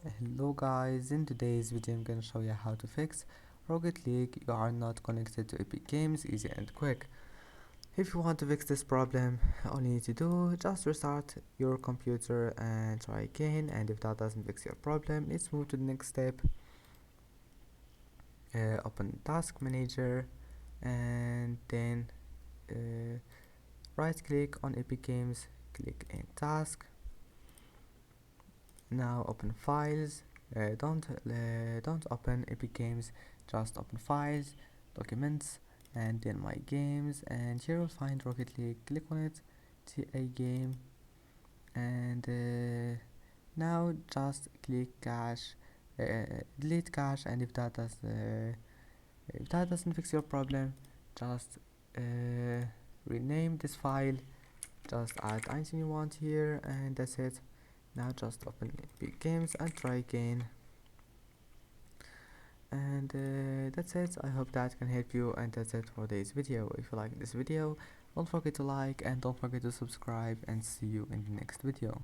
Hello guys, in today's video I'm gonna show you how to fix Rocket League. You are not connected to Epic Games, easy and quick. If you want to fix this problem, all you need to do just restart your computer and try again, and if that doesn't fix your problem, let's move to the next step. Open Task Manager and then right click on Epic Games, click in Task. Now open Files. Don't open Epic Games, just open Files, Documents, and then My Games, and here you'll find Rocket League. Click on it, TA game, and now just click cache, delete cache, and if that doesn't fix your problem, just rename this file, just add anything you want here, and that's it. Now just open Epic Games and try again, and that's it. I hope that can help you, and that's it for today's video. If you like this video, don't forget to like and don't forget to subscribe, and see you in the next video.